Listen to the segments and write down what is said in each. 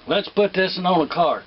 Let's put this one on the cart.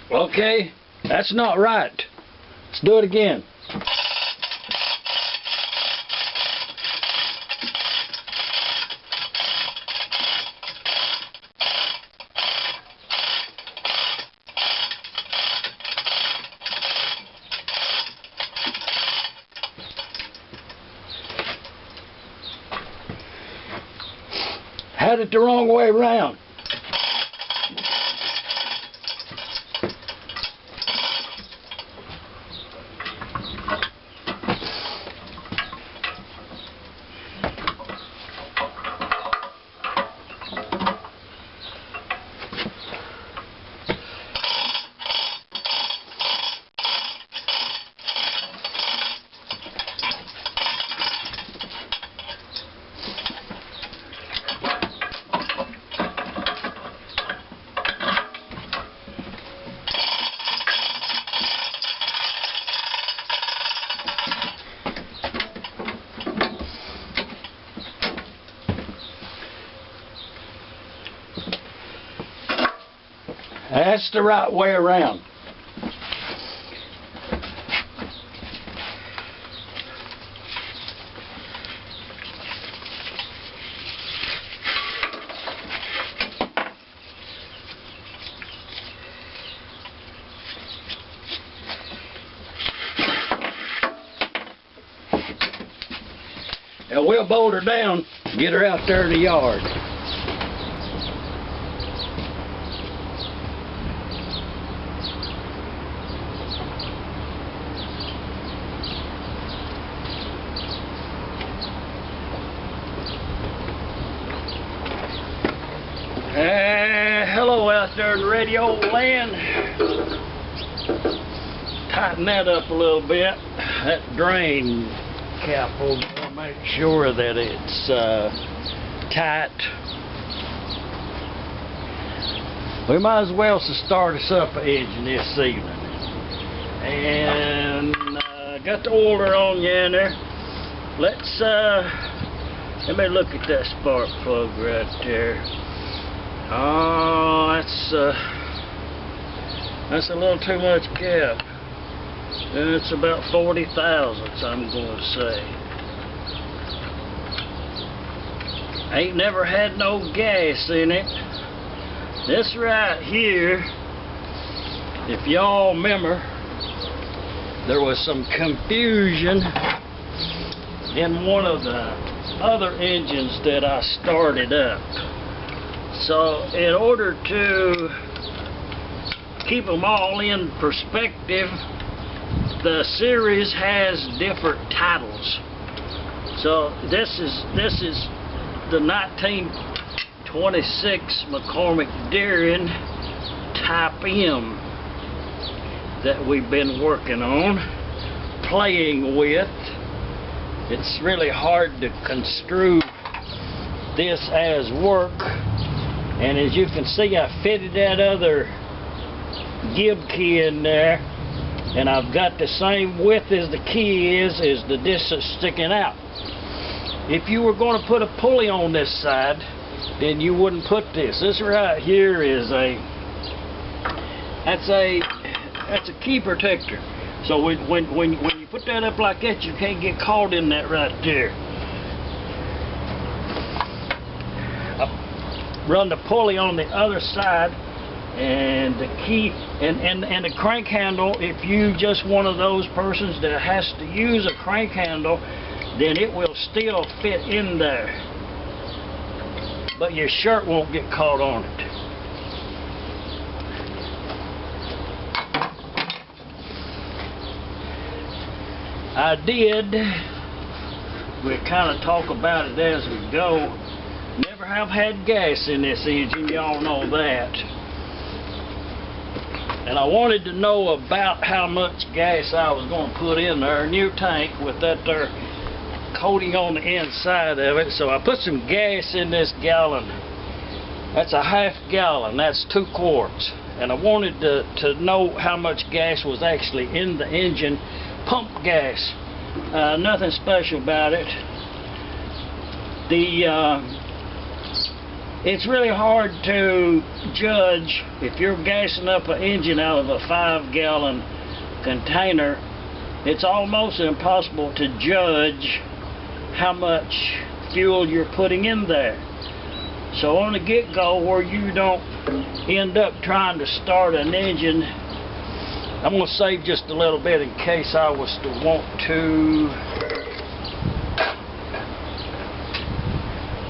Okay, that's not right. Let's do it again. Had it the wrong way around. That's the right way around. Now we'll bolt her down, get her out there in the yard. Hello out there in radio land. Tighten that up a little bit. That drain cap will make sure that it's tight. We might as well start us up an engine this evening. And got the oiler on you in there. Let's let me look at that spark plug right there. Oh, that's a little too much cap. It's about 40 thousandths, I'm going to say. Ain't never had no gas in it. This right here, if y'all remember, there was some confusion in one of the other engines that I started up. So in order to keep them all in perspective, the series has different titles. So this is the 1926 McCormick-Deering Type M that we've been working on, playing with. It's really hard to construe this as work. And as you can see, I fitted that other gib key in there, and I've got the same width as the key is the disc that's sticking out. If you were going to put a pulley on this side, then you wouldn't put this. This right here is that's a key protector. So when you put that up like that, you can't get caught in that right there. I run the pulley on the other side, and the key and the crank handle. If you just one of those persons that has to use a crank handle, then it will still fit in there, but your shirt won't get caught on it. I did, we'll kind of talk about it as we go, never have had gas in this engine, y'all know that. And I wanted to know about how much gas I was going to put in there, new tank with that there coating on the inside of it. So I put some gas in this gallon. That's a half gallon, that's 2 quarts. And I wanted to know how much gas was actually in the engine. Pump gas, nothing special about it. It's really hard to judge if you're gassing up an engine out of a 5-gallon container. It's almost impossible to judge how much fuel you're putting in there. So on the get-go, where you don't end up trying to start an engine, I'm going to save just a little bit in case I was to want to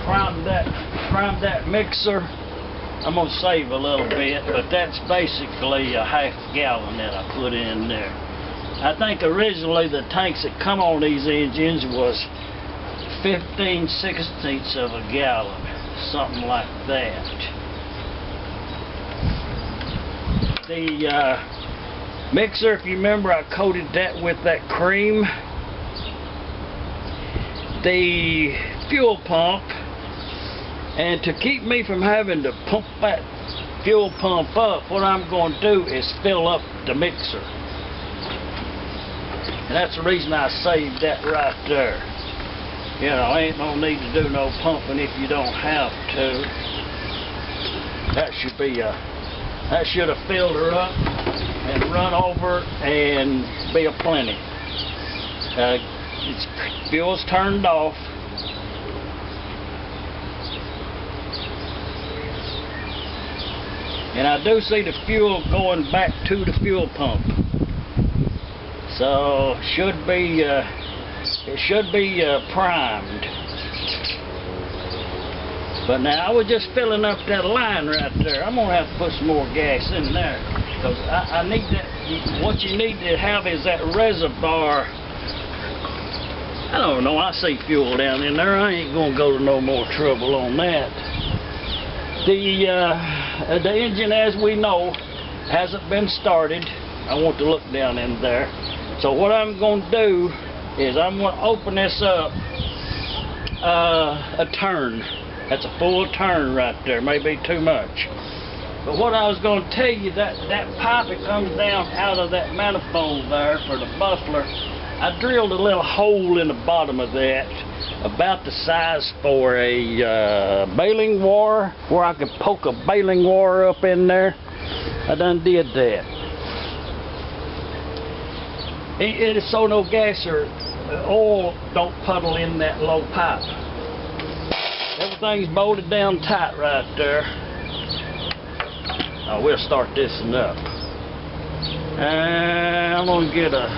prime that mixer. I'm going to save a little bit, but that's basically a half gallon that I put in there. I think originally the tanks that come on these engines was 15/16 of a gallon, something like that. The mixer, if you remember, I coated that with that cream. The fuel pump, and to keep me from having to pump that fuel pump up, what I'm going to do is fill up the mixer. And that's the reason I saved that right there. You know, ain't no need to do no pumping if you don't have to. That should have filled her up and run over and be a plenty. Fuel's turned off. And I do see the fuel going back to the fuel pump. So it should be primed. But now I was just filling up that line right there. I'm gonna have to put some more gas in there, because I need that. What you need to have is that reservoir. I don't know, I see fuel down in there. I ain't gonna go to no more trouble on that. The engine, as we know, hasn't been started. I want to look down in there. So what I'm gonna do is I'm gonna open this up a turn. That's a full turn right there, maybe too much. But what I was going to tell you, that pipe that comes down out of that manifold there for the muffler, I drilled a little hole in the bottom of that, about the size for a baling wire, where I could poke a baling wire up in there. I done did that. It is so no gas or oil don't puddle in that low pipe. Everything's bolted down tight right there. Now we'll start this one up. And I'm gonna get a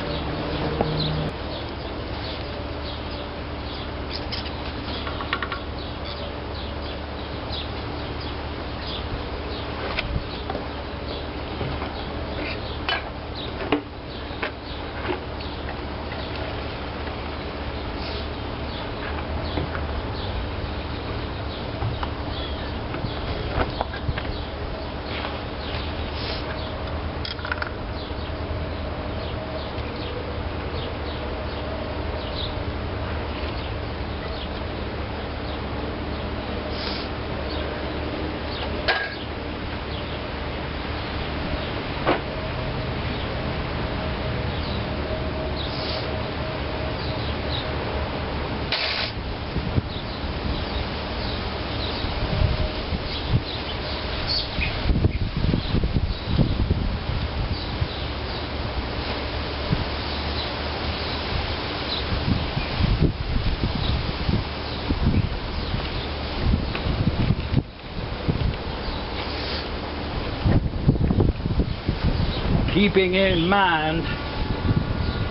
keeping in mind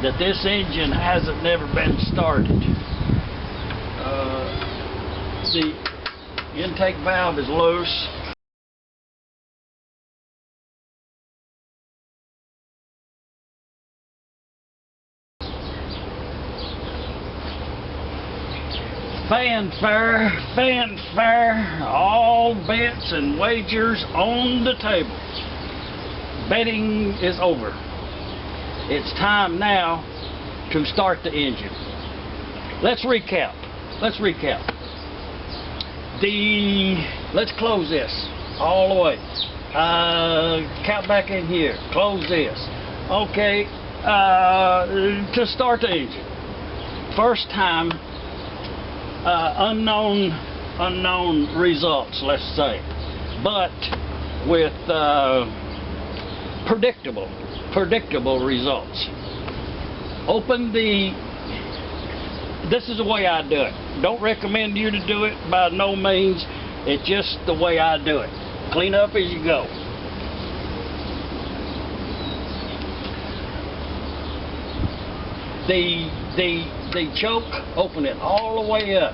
that this engine hasn't never been started. The intake valve is loose. Fanfare, fanfare, all bets and wagers on the table. Betting is over. It's time now to start the engine. Let's recap. Let's close this all the way. Count back in here. Close this. Okay. To start the engine. First time. Unknown results, let's say, but with predictable results. This is the way I do it. Don't recommend you to do it by no means. It's just the way I do it. Clean up as you go. The choke, open it all the way up.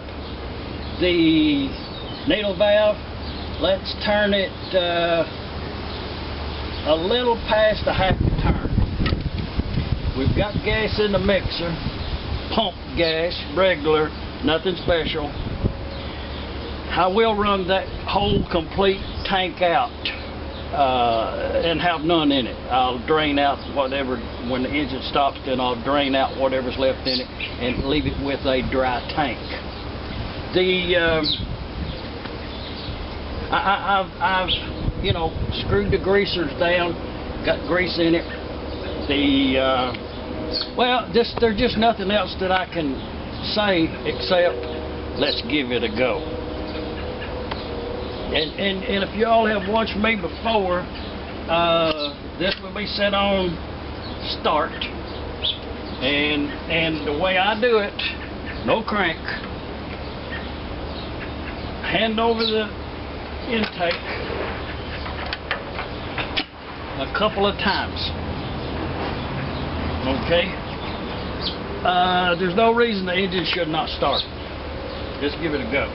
The needle valve, let's turn it a little past a half a turn. We've got gas in the mixer, pump gas, regular, nothing special. I will run that whole complete tank out and have none in it. I'll drain out whatever, when the engine stops, then I'll drain out whatever's left in it and leave it with a dry tank. I've screwed the greasers down, got grease in it. There's just nothing else that I can say except let's give it a go. And if y'all have watched me before, this will be set on start, and the way I do it, no crank, hand over the intake a couple of times. Okay, there's no reason the engine should not start. Just give it a go.